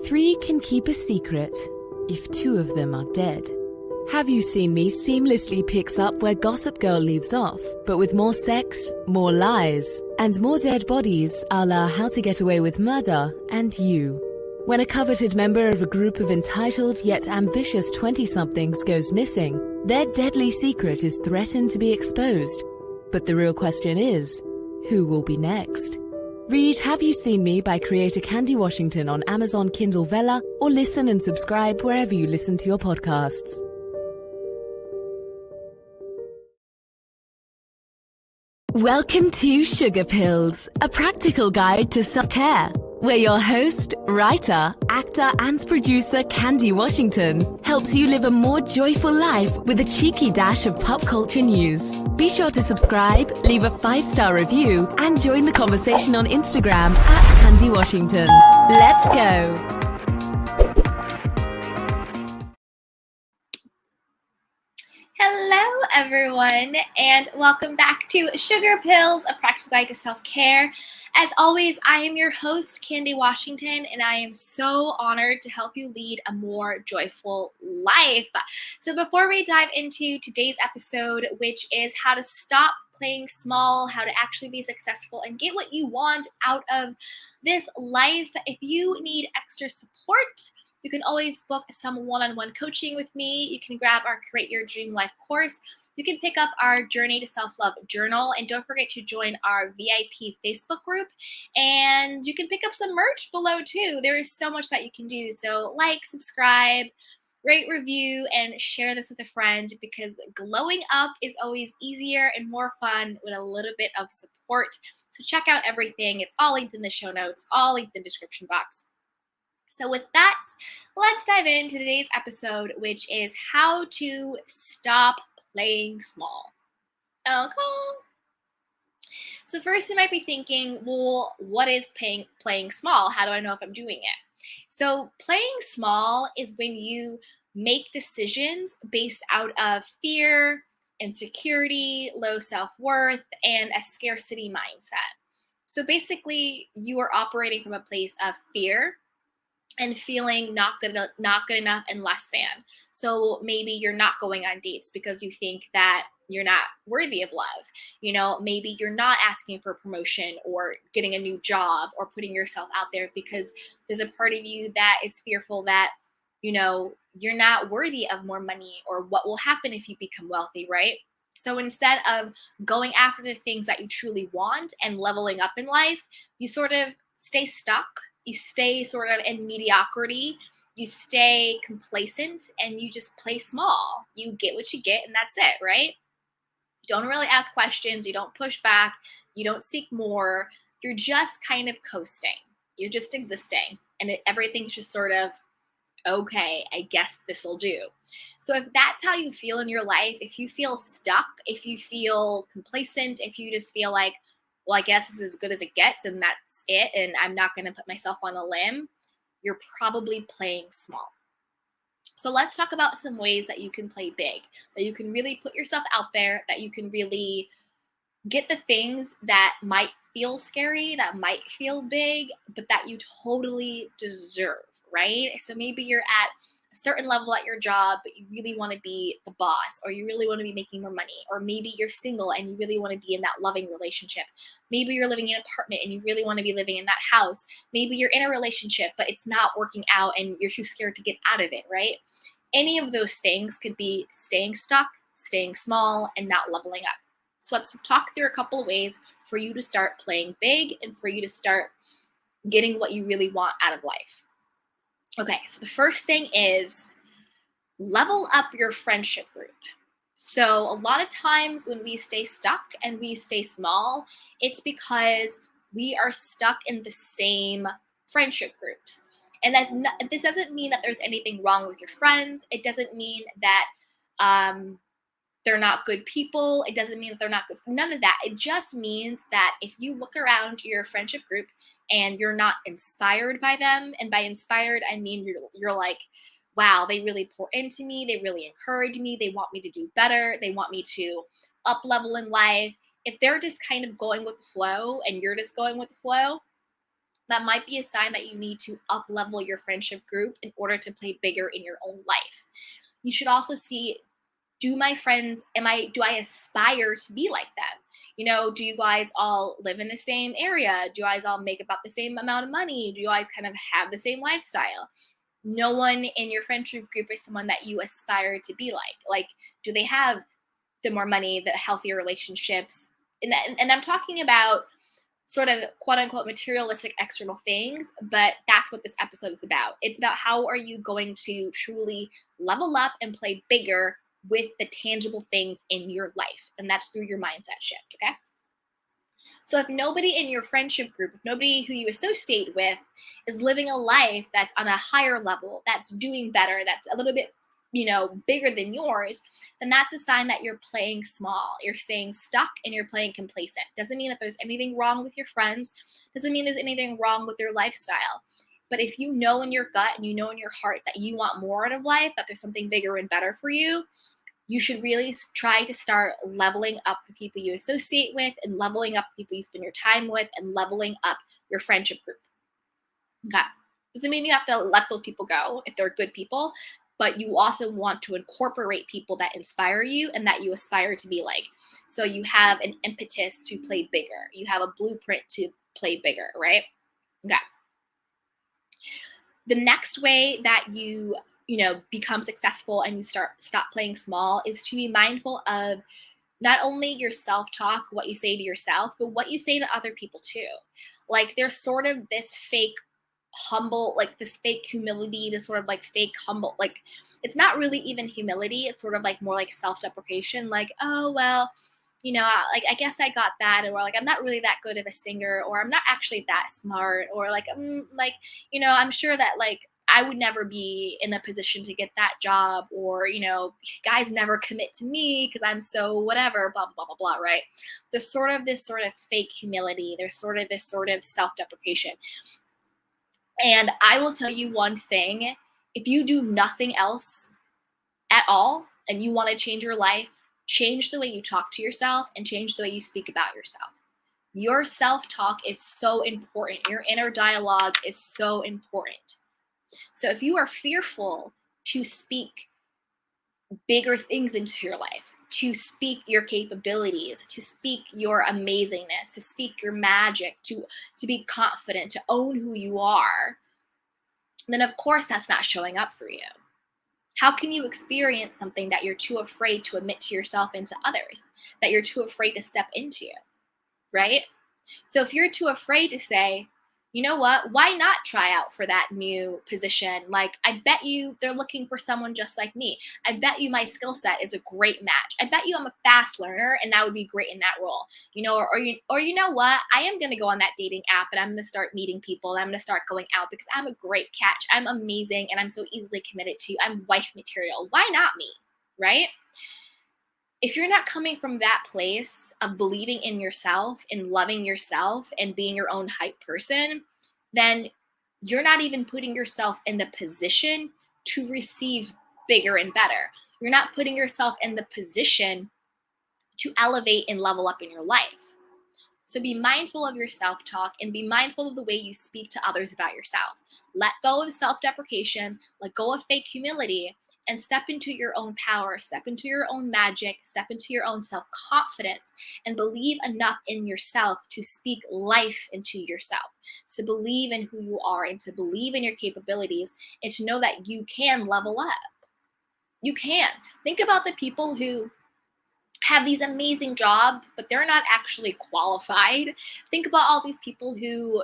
Three can keep a secret if two of them are dead. Have You Seen Me seamlessly picks up where Gossip Girl leaves off, but with more sex, more lies, and more dead bodies a la How to Get Away with Murder and You. When a coveted member of a group of entitled yet ambitious 20-somethings goes missing, their deadly secret is threatened to be exposed. But the real question is, who will be next? Read Have You Seen Me by creator Candy Washington on Amazon Kindle Vella, or listen and subscribe wherever you listen to your podcasts. Welcome to Sugar Pills, a practical guide to self-care, where your host, writer, actor, and producer Candy Washington helps you live a more joyful life with a cheeky dash of pop culture news. Be sure to subscribe, leave a 5-star review, and join the conversation on Instagram at Candy Washington. Let's go! Hello, everyone, and welcome back to Sugar Pills, a practical guide to self-care. As always, I am your host, Candy Washington, and I am so honored to help you lead a more joyful life. So before we dive into today's episode, which is how to stop playing small, how to actually be successful, and get what you want out of this life, if you need extra support, you can always book some one-on-one coaching with me. You can grab our Create Your Dream Life course. You can pick up our Journey to Self-Love journal. And don't forget to join our VIP Facebook group. And you can pick up some merch below too. There is so much that you can do. So like, subscribe, rate, review, and share this with a friend, because glowing up is always easier and more fun with a little bit of support. So check out everything. It's all linked in the show notes, all linked in the description box. So with that, let's dive into today's episode, which is how to stop playing small. Okay. So first you might be thinking, well, what is playing small? How do I know if I'm doing it? So playing small is when you make decisions based out of fear, insecurity, low self-worth, and a scarcity mindset. So basically you are operating from a place of fear and feeling not good enough and less than. So maybe you're not going on dates because you think that you're not worthy of love. You know, maybe you're not asking for a promotion or getting a new job or putting yourself out there because there's a part of you that is fearful that, you know, you're not worthy of more money or what will happen if you become wealthy, right? So instead of going after the things that you truly want and leveling up in life, you sort of stay stuck. You stay sort of in mediocrity, you stay complacent, and you just play small. You get what you get, and that's it, right? You don't really ask questions, you don't push back, you don't seek more, you're just kind of coasting. You're just existing, and everything's just sort of, okay, I guess this will do. So if that's how you feel in your life, if you feel stuck, if you feel complacent, if you just feel like, well, I guess this is as good as it gets and that's it, and I'm not going to put myself on a limb, you're probably playing small. So let's talk about some ways that you can play big, that you can really put yourself out there, that you can really get the things that might feel scary, that might feel big, but that you totally deserve, right? So maybe you're at a certain level at your job, but you really want to be the boss, or you really want to be making more money, or maybe you're single and you really want to be in that loving relationship. Maybe you're living in an apartment and you really want to be living in that house. Maybe you're in a relationship, but it's not working out and you're too scared to get out of it, right? Any of those things could be staying stuck, staying small, and not leveling up. So let's talk through a couple of ways for you to start playing big and for you to start getting what you really want out of life. Okay, so the first thing is level up your friendship group. So a lot of times when we stay stuck and we stay small, it's because we are stuck in the same friendship groups. And this doesn't mean that there's anything wrong with your friends. It doesn't mean that they're not good people. It doesn't mean that they're not good. None of that. It just means that if you look around your friendship group and you're not inspired by them, and by inspired, I mean you're like, wow, they really pour into me. They really encourage me. They want me to do better. They want me to up level in life. If they're just kind of going with the flow and you're just going with the flow, that might be a sign that you need to up level your friendship group in order to play bigger in your own life. You should also see, do my friends, do I aspire to be like them? Do you guys all live in the same area? Do you guys all make about the same amount of money? Do you guys kind of have the same lifestyle? No one in your friendship group is someone that you aspire to be like. Like, do they have the more money, the healthier relationships? And I'm talking about sort of quote unquote materialistic external things, but that's what this episode is about. It's about how are you going to truly level up and play bigger with the tangible things in your life. And that's through your mindset shift, okay? So if nobody in your friendship group, if nobody who you associate with is living a life that's on a higher level, that's doing better, that's a little bit, bigger than yours, then that's a sign that you're playing small. You're staying stuck and you're playing complacent. Doesn't mean that there's anything wrong with your friends. Doesn't mean there's anything wrong with your lifestyle. But if you know in your gut and you know in your heart that you want more out of life, that there's something bigger and better for you, you should really try to start leveling up the people you associate with and leveling up the people you spend your time with and leveling up your friendship group. Okay. Doesn't mean you have to let those people go if they're good people, but you also want to incorporate people that inspire you and that you aspire to be like. So you have an impetus to play bigger. You have a blueprint to play bigger, right? Okay. The next way that you become successful and you stop playing small is to be mindful of not only your self-talk, what you say to yourself, but what you say to other people too. Like there's sort of this fake humble, like this fake humility, this sort of like fake humble, like it's not really even humility. It's sort of like more like self-deprecation, like, oh, well, like I guess I got that, or like I'm not really that good of a singer, or I'm not actually that smart, or like, I'm sure that like I would never be in a position to get that job, or guys never commit to me because I'm so whatever, blah blah blah blah, right? There's sort of this sort of fake humility. There's sort of this sort of self-deprecation. And I will tell you one thing: if you do nothing else at all and you want to change your life, change the way you talk to yourself and change the way you speak about yourself. Your self-talk is so important. Your inner dialogue is so important. So if you are fearful to speak bigger things into your life, to speak your capabilities, to speak your amazingness, to speak your magic, to be confident, to own who you are, then of course that's not showing up for you. How can you experience something that you're too afraid to admit to yourself and to others, that you're too afraid to step into, right? So if you're too afraid to say, you know what, why not try out for that new position? Like, I bet you they're looking for someone just like me. I bet you my skill set is a great match. I bet you I'm a fast learner and that would be great in that role. Or you know what, I am going to go on that dating app and I'm going to start meeting people. And I'm going to start going out because I'm a great catch. I'm amazing and I'm so easily committed to you. I'm wife material. Why not me? Right? If you're not coming from that place of believing in yourself and loving yourself and being your own hype person, then you're not even putting yourself in the position to receive bigger and better. You're not putting yourself in the position to elevate and level up in your life. So be mindful of your self-talk and be mindful of the way you speak to others about yourself. Let go of self-deprecation, let go of fake humility, and step into your own power, step into your own magic, step into your own self-confidence, and believe enough in yourself to speak life into yourself, to believe in who you are and to believe in your capabilities and to know that you can level up. You can. Think about the people who have these amazing jobs, but they're not actually qualified. Think about all these people who,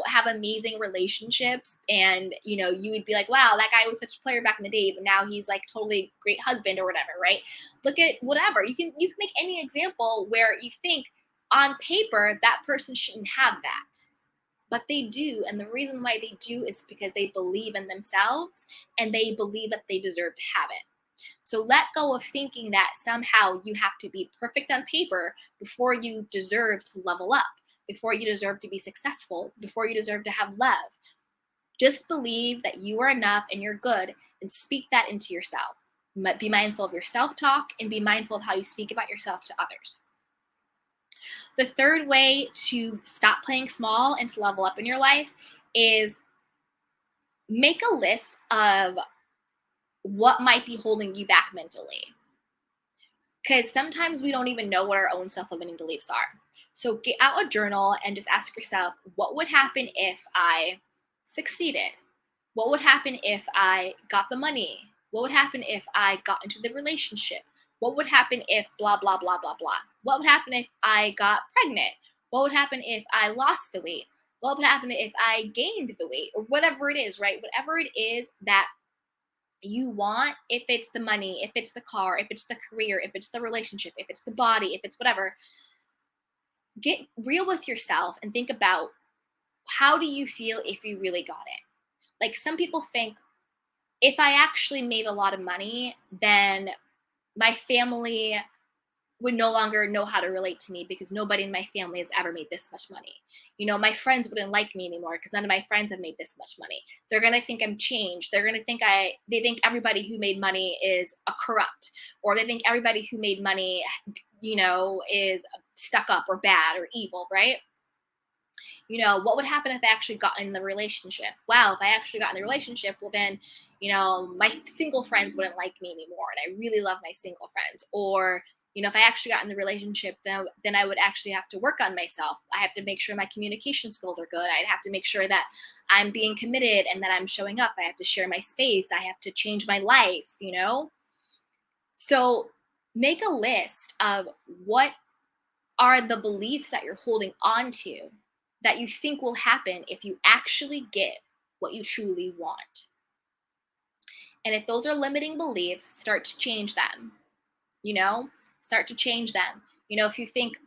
have amazing relationships and, you would be like, wow, that guy was such a player back in the day, but now he's like totally great husband or whatever, right? Look at whatever. You can make any example where you think on paper that person shouldn't have that. But they do. And the reason why they do is because they believe in themselves and they believe that they deserve to have it. So let go of thinking that somehow you have to be perfect on paper before you deserve to level up, before you deserve to be successful, before you deserve to have love. Just believe that you are enough and you're good and speak that into yourself. Be mindful of your self-talk and be mindful of how you speak about yourself to others. The third way to stop playing small and to level up in your life is make a list of what might be holding you back mentally. Because sometimes we don't even know what our own self-limiting beliefs are. So get out a journal and just ask yourself, what would happen if I succeeded? What would happen if I got the money? What would happen if I got into the relationship? What would happen if blah, blah, blah, blah, blah? What would happen if I got pregnant? What would happen if I lost the weight? What would happen if I gained the weight? Or whatever it is, right? Whatever it is that you want, if it's the money, if it's the car, if it's the career, if it's the relationship, if it's the body, if it's whatever, get real with yourself and think about, how do you feel if you really got it? Like, some people think, if I actually made a lot of money, then my family would no longer know how to relate to me because nobody in my family has ever made this much money. My friends wouldn't like me anymore because none of my friends have made this much money. They're going to think I'm changed. They're going to think they think everybody who made money is a corrupt, or they think everybody who made money, is stuck up or bad or evil, right? What would happen if I actually got in the relationship? Wow, if I actually got in the relationship, well then, my single friends wouldn't like me anymore. And I really love my single friends. Or, if I actually got in the relationship, then I would actually have to work on myself. I have to make sure my communication skills are good. I'd have to make sure that I'm being committed and that I'm showing up. I have to share my space. I have to change my life. So make a list of what are the beliefs that you're holding on to that you think will happen if you actually get what you truly want. And if those are limiting beliefs, start to change them. Start to change them. If you think,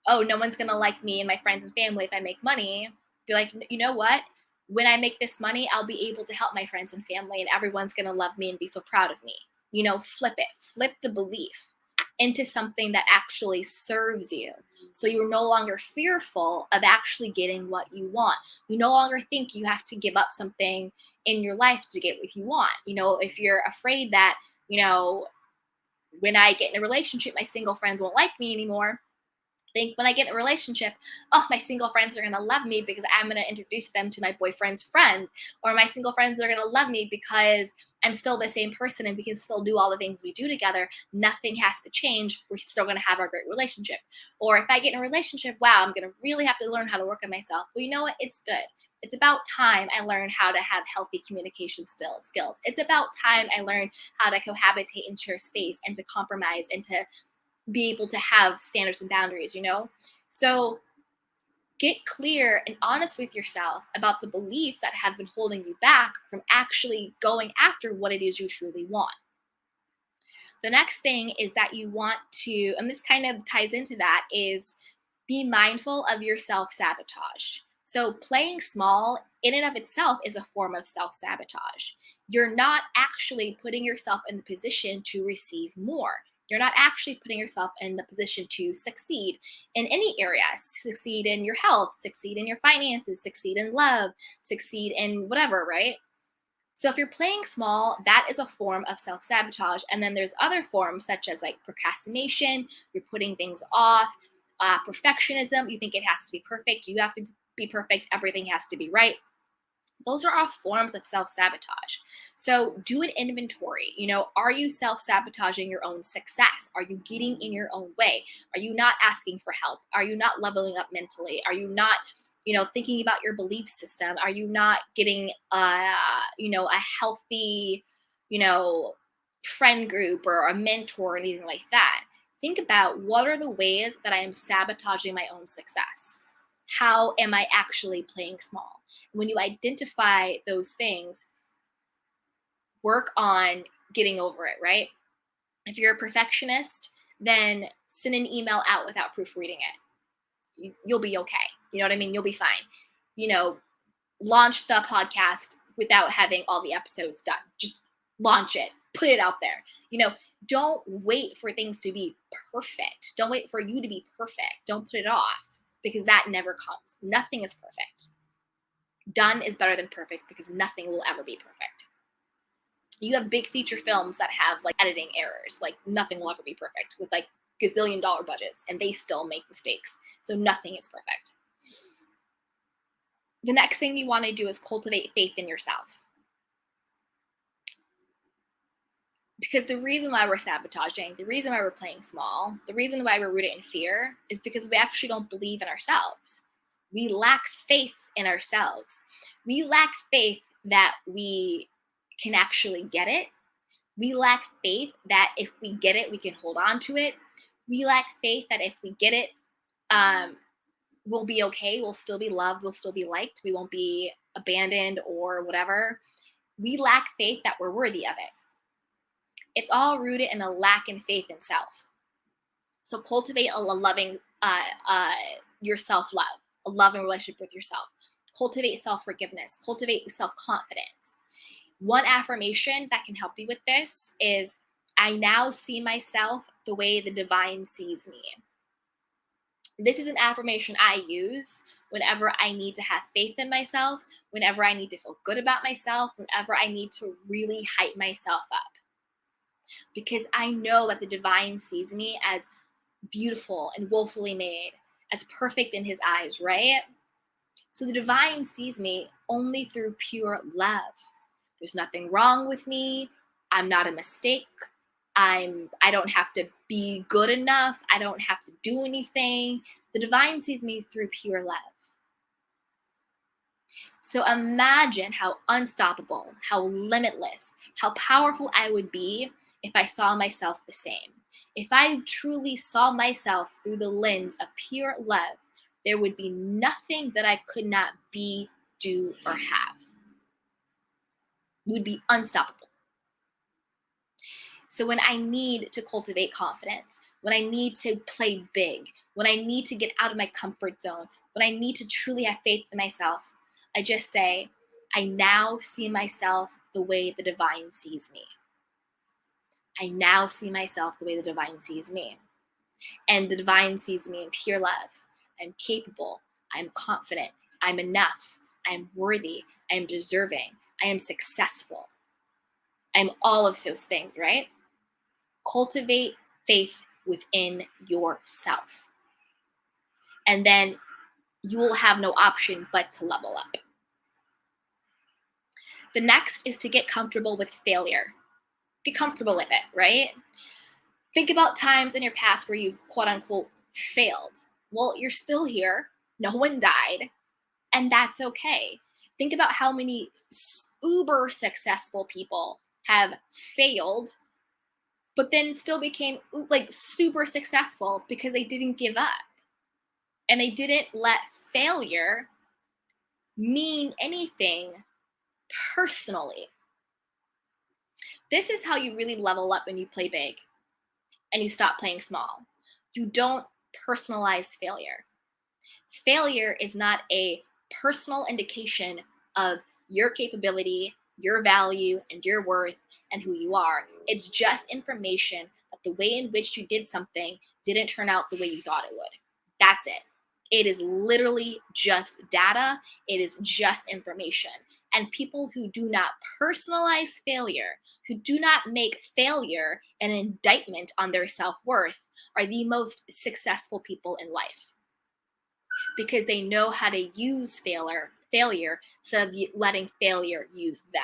oh, no one's going to like me and my friends and family if I make money, be like, you know what? When I make this money, I'll be able to help my friends and family, and everyone's going to love me and be so proud of me. Flip it, flip the belief into something that actually serves you. So you're no longer fearful of actually getting what you want. You no longer think you have to give up something in your life to get what you want. If you're afraid that, when I get in a relationship, my single friends won't like me anymore, think, when I get in a relationship, oh, my single friends are going to love me because I'm going to introduce them to my boyfriend's friends, or my single friends are going to love me because I'm still the same person and we can still do all the things we do together. Nothing has to change. We're still going to have our great relationship. Or if I get in a relationship, wow, I'm going to really have to learn how to work on myself. Well, you know what? It's good. It's about time I learned how to have healthy communication skills. It's about time I learned how to cohabitate and share space and to compromise and to be able to have standards and boundaries, So get clear and honest with yourself about the beliefs that have been holding you back from actually going after what it is you truly want. The next thing is that you want to, and this kind of ties into that, is be mindful of your self-sabotage. So playing small in and of itself is a form of self-sabotage. You're not actually putting yourself in the position to receive more. You're not actually putting yourself in the position to succeed in any area, succeed in your health, succeed in your finances, succeed in love, succeed in whatever, right? So if you're playing small, that is a form of self-sabotage. And then there's other forms such as like procrastination, you're putting things off, perfectionism, you think it has to be perfect, you have to be perfect, everything has to be right. Those are all forms of self-sabotage. So do an inventory. Are you self-sabotaging your own success? Are you getting in your own way? Are you not asking for help? Are you not leveling up mentally? Are you not, thinking about your belief system? Are you not getting, a healthy, friend group or a mentor or anything like that? Think about, what are the ways that I am sabotaging my own success? How am I actually playing small? When you identify those things, work on getting over it, right? If you're a perfectionist, then send an email out without proofreading it. You'll be okay. You know what I mean? You'll be fine. Launch the podcast without having all the episodes done. Just launch it, put it out there. Don't wait for things to be perfect. Don't wait for you to be perfect. Don't put it off, because that never comes. Nothing is perfect. Done is better than perfect, because nothing will ever be perfect. You have big feature films that have like editing errors. Like, nothing will ever be perfect with like gazillion dollar budgets, and they still make mistakes. So nothing is perfect. The next thing you want to do is cultivate faith in yourself. Because the reason why we're sabotaging, the reason why we're playing small, the reason why we're rooted in fear is because we actually don't believe in ourselves. We lack faith in ourselves. We lack faith that we can actually get it. We lack faith that if we get it, we can hold on to it. We lack faith that if we get it, we'll be okay. We'll still be loved. We'll still be liked. We won't be abandoned or whatever. We lack faith that we're worthy of it. It's all rooted in a lack in faith in self. So cultivate a loving, your self-love, a loving relationship with yourself. Cultivate self-forgiveness. Cultivate self-confidence. One affirmation that can help you with this is, I now see myself the way the divine sees me. This is an affirmation I use whenever I need to have faith in myself, whenever I need to feel good about myself, whenever I need to really hype myself up. Because I know that the divine sees me as beautiful and woefully made, as perfect in his eyes, right? So the divine sees me only through pure love. There's nothing wrong with me. I'm not a mistake. I don't have to be good enough. I don't have to do anything. The divine sees me through pure love. So imagine how unstoppable, how limitless, how powerful I would be if I saw myself the same. If I truly saw myself through the lens of pure love, there would be nothing that I could not be, do, or have. We would be unstoppable. So when I need to cultivate confidence, when I need to play big, when I need to get out of my comfort zone, when I need to truly have faith in myself, I just say, I now see myself the way the divine sees me. I now see myself the way the divine sees me. And the divine sees me in pure love. I'm capable. I'm confident. I'm enough. I'm worthy. I'm deserving. I am successful. I'm all of those things, right? Cultivate faith within yourself. And then you will have no option but to level up. The next is to get comfortable with failure. Get comfortable with it, right? Think about times in your past where you've quote unquote failed. Well, you're still here. No one died. And that's okay. Think about how many uber successful people have failed, but then still became like super successful because they didn't give up. And they didn't let failure mean anything personally. This is how you really level up when you play big and you stop playing small. You don't personalize failure. Failure is not a personal indication of your capability, your value, and your worth, and who you are. It's just information that the way in which you did something didn't turn out the way you thought it would. That's it. It is literally just data. It is just information. And people who do not personalize failure, who do not make failure an indictment on their self-worth, are the most successful people in life. Because they know how to use failure instead of letting failure use them.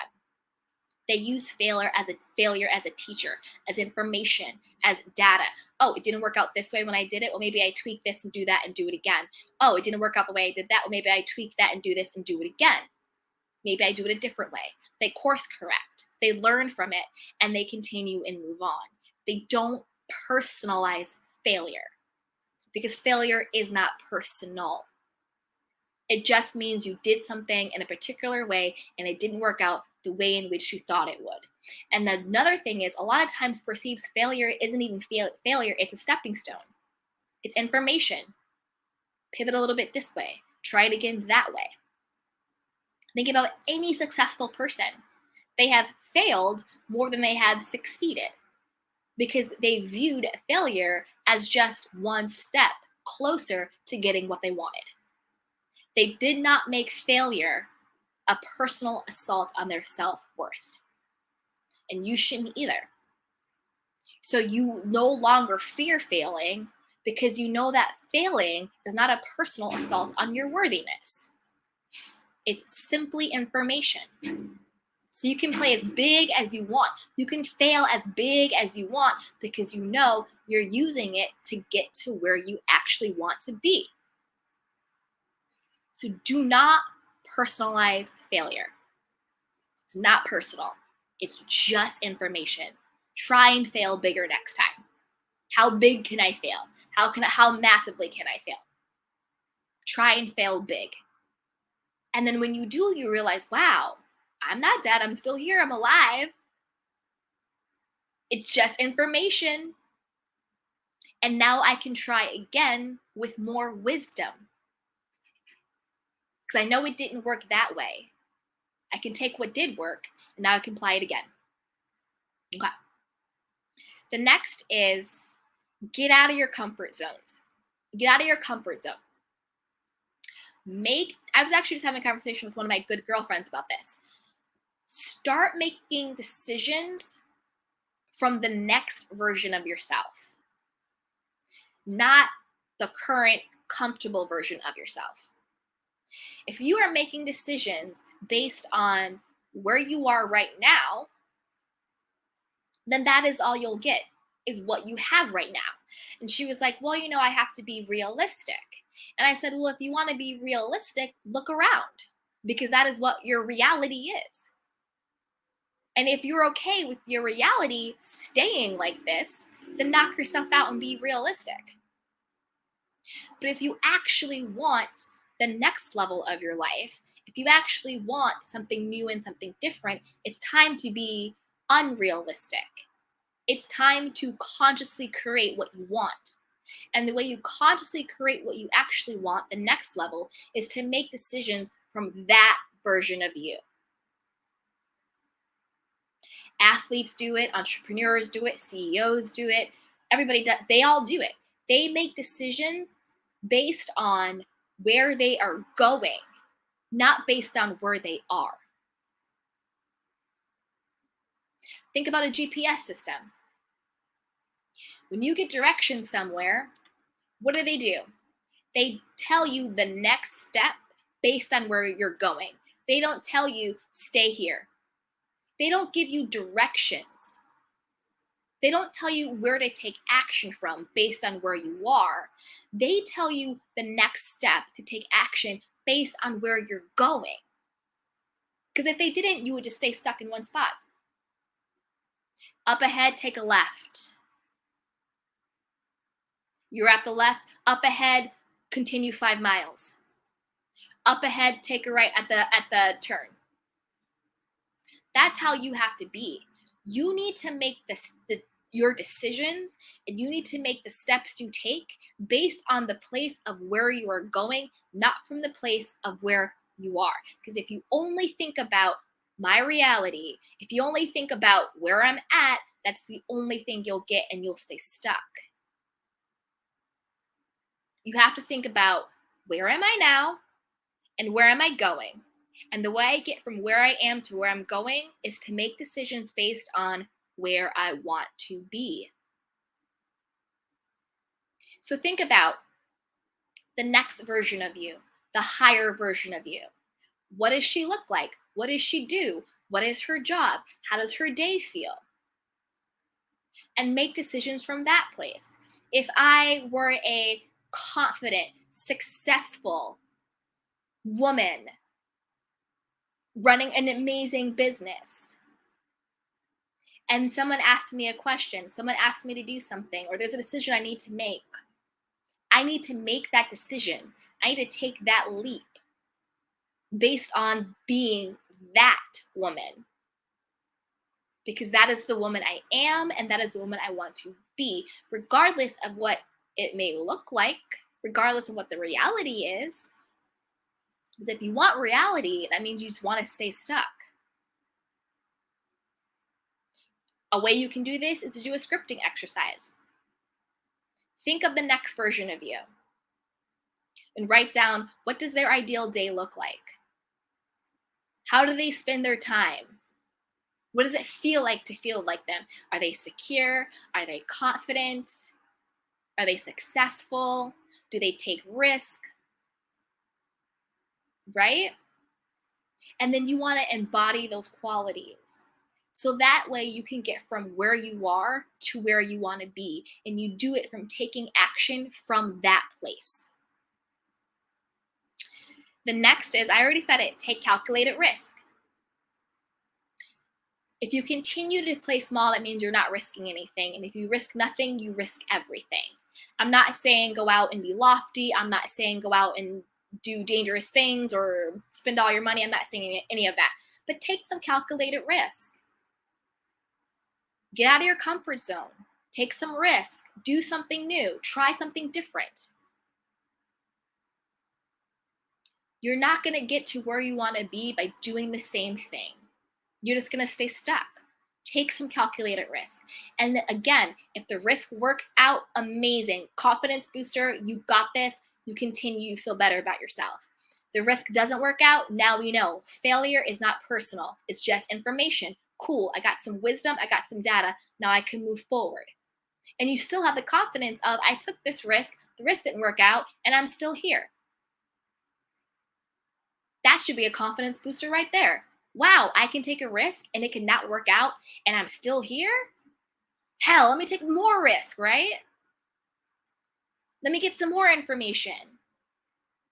They use failure as a teacher, as information, as data. Oh, it didn't work out this way when I did it. Well, maybe I tweak this and do that and do it again. Oh, it didn't work out the way I did that. Well, maybe I tweak that and do this and do it again. Maybe I do it a different way. They course correct. They learn from it and they continue and move on. They don't personalize failure because failure is not personal. It just means you did something in a particular way and it didn't work out the way in which you thought it would. And another thing is, a lot of times perceived failure isn't even failure, it's a stepping stone. It's information. Pivot a little bit this way. Try it again that way. Think about any successful person. They have failed more than they have succeeded because they viewed failure as just one step closer to getting what they wanted. They did not make failure a personal assault on their self-worth. And you shouldn't either. So you no longer fear failing because you know that failing is not a personal assault on your worthiness. It's simply information. So you can play as big as you want. You can fail as big as you want because you know you're using it to get to where you actually want to be. So do not personalize failure. It's not personal. It's just information. Try and fail bigger next time. How big can I fail? How massively can I fail? Try and fail big. And then when you do, you realize, wow, I'm not dead. I'm still here. I'm alive. It's just information. And now I can try again with more wisdom. Because I know it didn't work that way. I can take what did work and now I can apply it again. Okay. The next is get out of your comfort zones. Get out of your comfort zone. I was actually just having a conversation with one of my good girlfriends about this. Start making decisions from the next version of yourself, not the current comfortable version of yourself. If you are making decisions based on where you are right now, then that is all you'll get, is what you have right now. And she was like, well, I have to be realistic. And I said, well, if you want to be realistic, look around, because that is what your reality is. And if you're okay with your reality staying like this, then knock yourself out and be realistic. But if you actually want the next level of your life, if you actually want something new and something different, it's time to be unrealistic. It's time to consciously create what you want. And the way you consciously create what you actually want, the next level, is to make decisions from that version of you. Athletes do it, entrepreneurs do it, CEOs do it, everybody does, they all do it. They make decisions based on where they are going, not based on where they are. Think about a GPS system. When you get directions somewhere, what do? They tell you the next step based on where you're going. They don't tell you, stay here. They don't give you directions. They don't tell you where to take action from based on where you are. They tell you the next step to take action based on where you're going. Because if they didn't, you would just stay stuck in one spot. Up ahead, take a left. You're at the left. Up ahead, continue 5 miles. Up ahead, take a right at the turn. That's how you have to be. You need to make your decisions, and you need to make the steps you take based on the place of where you are going, not from the place of where you are. Because if you only think about my reality, if you only think about where I'm at, that's the only thing you'll get, and you'll stay stuck. You have to think about, where am I now and where am I going? And the way I get from where I am to where I'm going is to make decisions based on where I want to be. So think about the next version of you, the higher version of you. What does she look like? What does she do? What is her job? How does her day feel? And make decisions from that place. If I were a confident, successful woman running an amazing business, and someone asks me a question, someone asks me to do something, or there's a decision I need to make, I need to make that decision. I need to take that leap based on being that woman. Because that is the woman I am, and that is the woman I want to be, regardless of what it may look like, regardless of what the reality is. Because if you want reality, that means you just want to stay stuck. A way you can do this is to do a scripting exercise. Think of the next version of you and write down, what does their ideal day look like? How do they spend their time? What does it feel like to feel like them? Are they secure? Are they confident? Are they successful? Do they take risk? Right? And then you want to embody those qualities. So that way you can get from where you are to where you want to be. And you do it from taking action from that place. The next is, I already said it, take calculated risk. If you continue to play small, that means you're not risking anything. And if you risk nothing, you risk everything. I'm not saying go out and be lofty. I'm not saying go out and do dangerous things or spend all your money. I'm not saying any of that. But take some calculated risk. Get out of your comfort zone. Take some risk. Do something new. Try something different. You're not going to get to where you want to be by doing the same thing. You're just going to stay stuck. Take some calculated risk. And again, if the risk works out, amazing. Confidence booster, you got this. You continue, you feel better about yourself. The risk doesn't work out, now we know. Failure is not personal. It's just information. Cool, I got some wisdom, I got some data. Now I can move forward. And you still have the confidence of, I took this risk, the risk didn't work out, and I'm still here. That should be a confidence booster right there. Wow, I can take a risk and it can not work out and I'm still here? Hell, let me take more risk, right? Let me get some more information.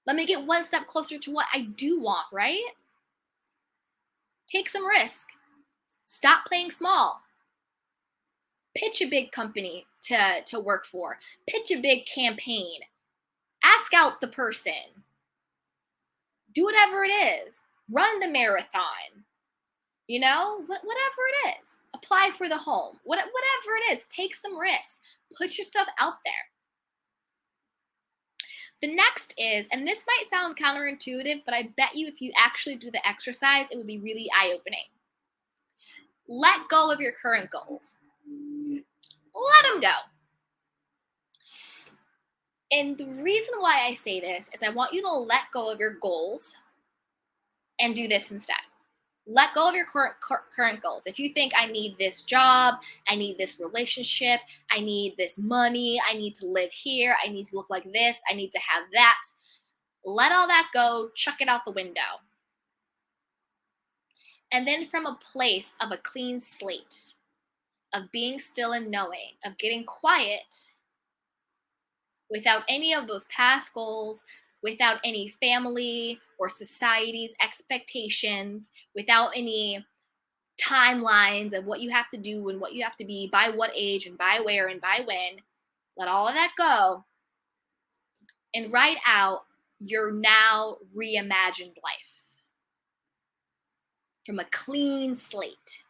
Let me get one step closer to what I do want, right? Take some risk. Stop playing small. Pitch a big company to work for. Pitch a big campaign. Ask out the person. Do whatever it is. Run the marathon. You know, whatever it is. Apply for the home. Whatever it is, take some risk. Put yourself out there. The next is, and this might sound counterintuitive, but I bet you if you actually do the exercise, it would be really eye-opening. Let go of your current goals. Let them go. And the reason why I say this is I want you to let go of your goals and do this instead. Let go of your current goals. If you think I need this job, I need this relationship, I need this money, I need to live here, I need to look like this, I need to have that, let all that go, chuck it out the window. And then from a place of a clean slate, of being still and knowing, of getting quiet, without any of those past goals, without any family or society's expectations, without any timelines of what you have to do and what you have to be, by what age and by where and by when, let all of that go and write out your now reimagined life from a clean slate.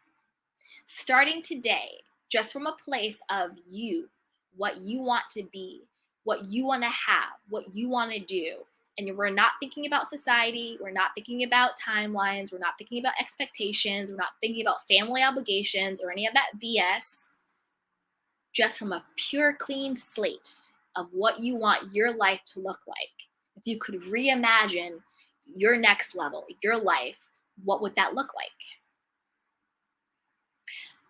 Starting today, just from a place of you, what you want to be, what you want to have, what you want to do. And we're not thinking about society. We're not thinking about timelines. We're not thinking about expectations. We're not thinking about family obligations or any of that BS. Just from a pure, clean slate of what you want your life to look like. If you could reimagine your next level, your life, what would that look like?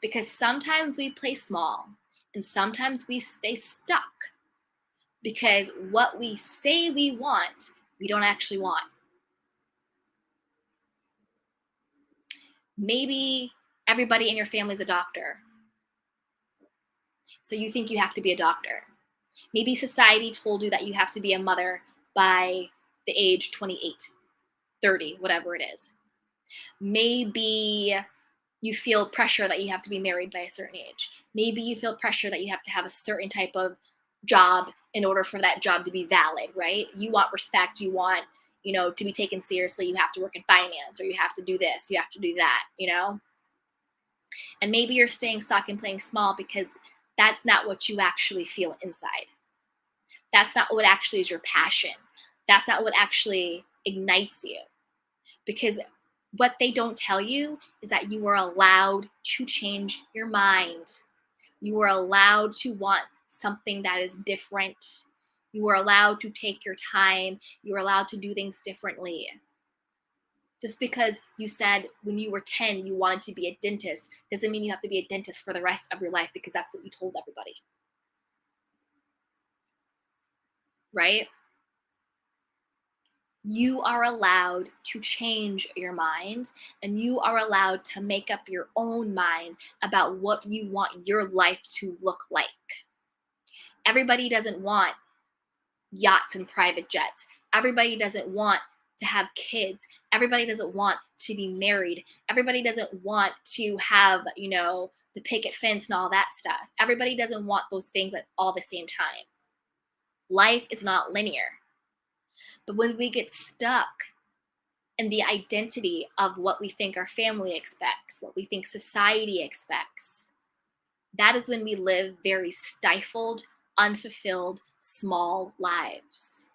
Because sometimes we play small and sometimes we stay stuck because what we say we want, we don't actually want. Maybe everybody in your family is a doctor, so you think you have to be a doctor. Maybe society told you that you have to be a mother by the age 28, 30, whatever it is. Maybe you feel pressure that you have to be married by a certain age. Maybe you feel pressure that you have to have a certain type of job in order for that job to be valid, right? You want respect, you want, to be taken seriously, you have to work in finance, or you have to do this, you have to do that, And maybe you're staying stuck and playing small because that's not what you actually feel inside. That's not what actually is your passion. That's not what actually ignites you. Because what they don't tell you is that you are allowed to change your mind. You are allowed to want something that is different. You are allowed to take your time. You are allowed to do things differently. Just because you said when you were 10 you wanted to be a dentist doesn't mean you have to be a dentist for the rest of your life because that's what you told everybody. right? You are allowed to change your mind, and you are allowed to make up your own mind about what you want your life to look like. Everybody doesn't want yachts and private jets. Everybody doesn't want to have kids. Everybody doesn't want to be married. Everybody doesn't want to have, the picket fence and all that stuff. Everybody doesn't want those things at all the same time. Life is not linear. But when we get stuck in the identity of what we think our family expects, what we think society expects, that is when we live very stifled, unfulfilled, small lives.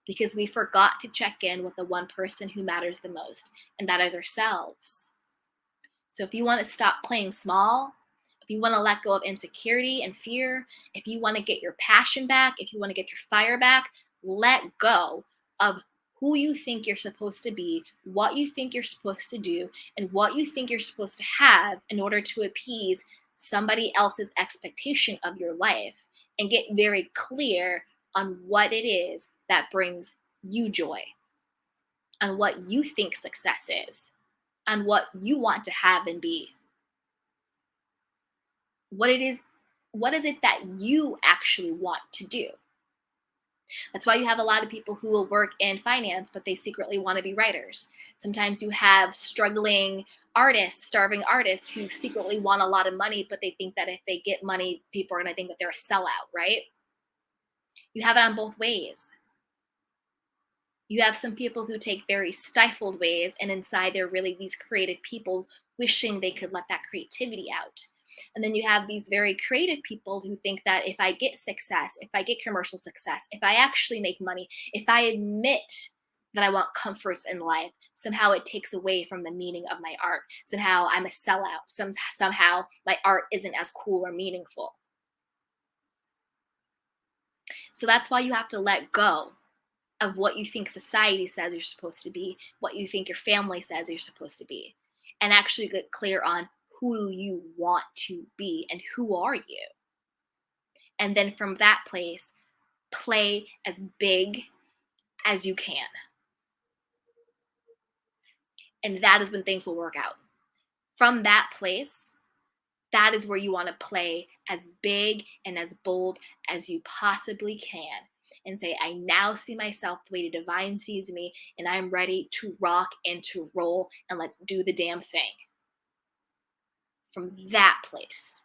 Because we forgot to check in with the one person who matters the most, and that is ourselves. So if you want to stop playing small, if you want to let go of insecurity and fear, if you want to get your passion back, if you want to get your fire back, let go of who you think you're supposed to be, what you think you're supposed to do, and what you think you're supposed to have in order to appease somebody else's expectation of your life, and get very clear on what it is that brings you joy, on what you think success is, on what you want to have and be. What is it that you actually want to do? That's why you have a lot of people who will work in finance, but they secretly want to be writers. Sometimes you have struggling artists, starving artists who secretly want a lot of money, but they think that if they get money, people are going to think that they're a sellout, right? You have it on both ways. You have some people who take very stifled ways, and inside they're really these creative people wishing they could let that creativity out. And then you have these very creative people who think that if I get success, if I get commercial success, if I actually make money, if I admit that I want comforts in life, somehow it takes away from the meaning of my art. Somehow I'm a sellout. Somehow my art isn't as cool or meaningful. So that's why you have to let go of what you think society says you're supposed to be, what you think your family says you're supposed to be, and actually get clear on who you want to be and who are you. And then from that place, play as big as you can. And that is when things will work out. From that place, that is where you want to play as big and as bold as you possibly can, and say, I now see myself the way the divine sees me, and I'm ready to rock and to roll, and let's do the damn thing. From that place,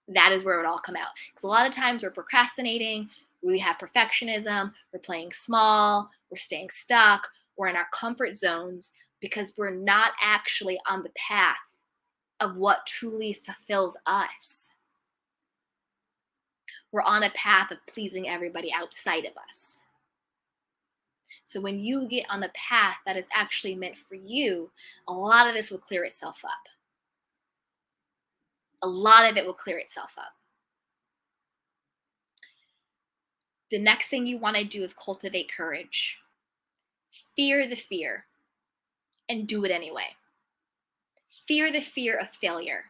that is where it all come out. Because a lot of times we're procrastinating, we have perfectionism, we're playing small, we're staying stuck, we're in our comfort zones because we're not actually on the path of what truly fulfills us. We're on a path of pleasing everybody outside of us. So when you get on the path that is actually meant for you, a lot of this will clear itself up. A lot of it will clear itself up. The next thing you want to do is cultivate courage. Fear the fear and do it anyway. Fear the fear of failure.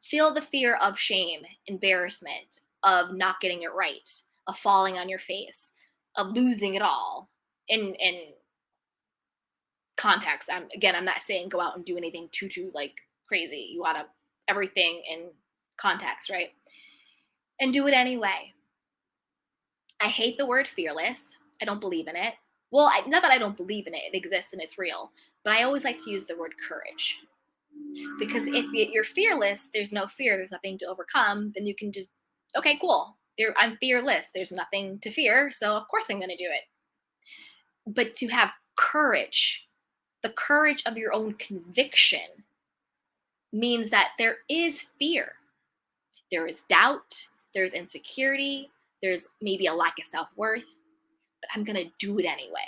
Feel the fear of shame, embarrassment, of not getting it right, of falling on your face, of losing it all. In context, I'm not saying go out and do anything too like crazy. You want to everything in context, right? And do it anyway. I hate the word fearless. I don't believe in it. Well, not that I don't believe in it. It exists and it's real. But I always like to use the word courage. Because if you're fearless, there's no fear, there's nothing to overcome, then you can just, okay, cool. I'm fearless. There's nothing to fear. So of course I'm going to do it. But to have courage, the courage of your own conviction, means that there is fear. There is doubt. There's insecurity. There's maybe a lack of self-worth. But I'm going to do it anyway.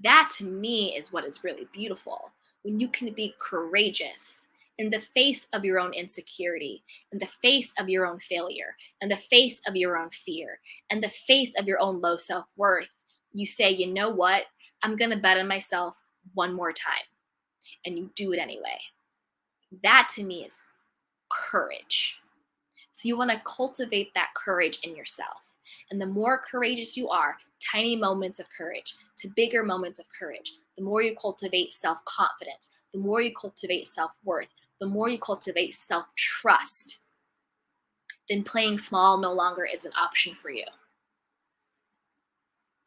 That to me is what is really beautiful. When you can be courageous in the face of your own insecurity, in the face of your own failure, in the face of your own fear, in the face of your own low self-worth, you say, you know what? I'm going to bet on myself one more time. And you do it anyway. That to me is courage. So you want to cultivate that courage in yourself. And the more courageous you are, tiny moments of courage to bigger moments of courage, the more you cultivate self-confidence, the more you cultivate self-worth, the more you cultivate self-trust, then playing small no longer is an option for you.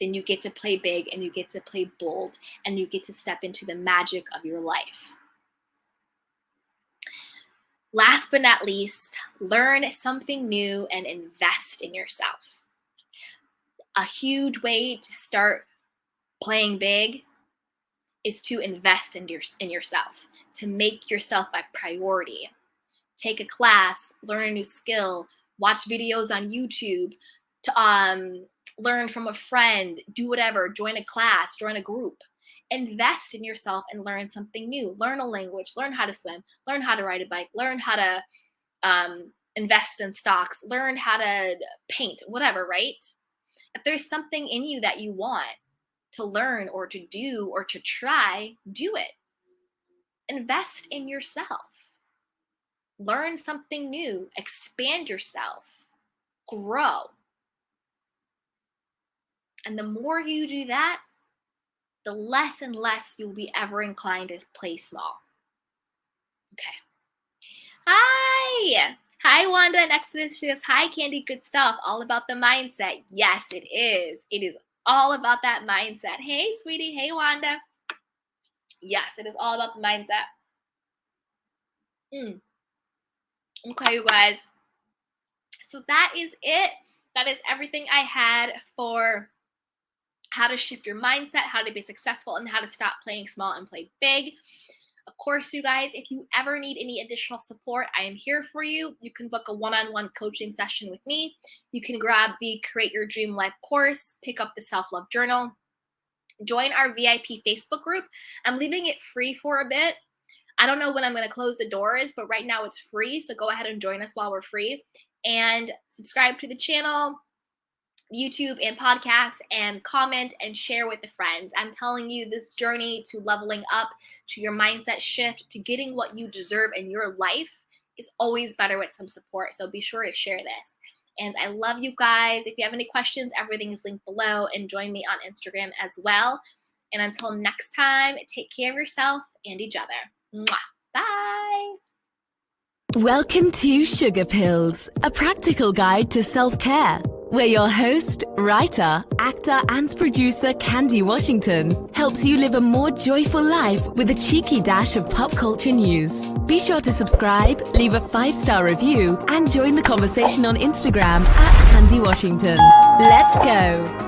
Then you get to play big and you get to play bold and you get to step into the magic of your life. Last but not least, learn something new and invest in yourself. A huge way to start playing big is to invest in yourself, to make yourself a priority. Take a class, learn a new skill, watch videos on YouTube, to learn from a friend, do whatever, join a class, join a group. Invest in yourself and learn something new. Learn a language, learn how to swim, learn how to ride a bike, learn how to invest in stocks, learn how to paint, whatever, right? If there's something in you that you want to learn or to do or to try, do it. Invest in yourself. Learn something new, expand yourself, grow. And the more you do that, the less and less you'll be ever inclined to play small. Okay. Hi, Wanda and Exodus. She goes, hi, Candy, good stuff. All about the mindset. Yes, it is. It is all about that mindset. Hey, sweetie. Hey, Wanda. Yes, it is all about the mindset. Okay, you guys. So that is it. That is everything I had for how to shift your mindset, how to be successful, and how to stop playing small and play big. Of course, you guys, if you ever need any additional support, I am here for you. You can book a one-on-one coaching session with me. You can grab the Create Your Dream Life course, pick up the Self-Love Journal, join our VIP Facebook group. I'm leaving it free for a bit. I don't know when I'm going to close the doors, but right now it's free. So go ahead and join us while we're free. And subscribe to the channel, YouTube and podcasts, and comment and share with a friend. I'm telling you, this journey to leveling up, to your mindset shift, to getting what you deserve in your life is always better with some support. So be sure to share this. And I love you guys. If you have any questions, everything is linked below, and join me on Instagram as well. And until next time, take care of yourself and each other. Mwah. Bye. Welcome to Sugar Pills, a practical guide to self-care, where your host, writer, actor, and producer Candy Washington helps you live a more joyful life with a cheeky dash of pop culture news. Be sure to subscribe, leave a 5-star review, and join the conversation on Instagram @Candy Washington. Let's go.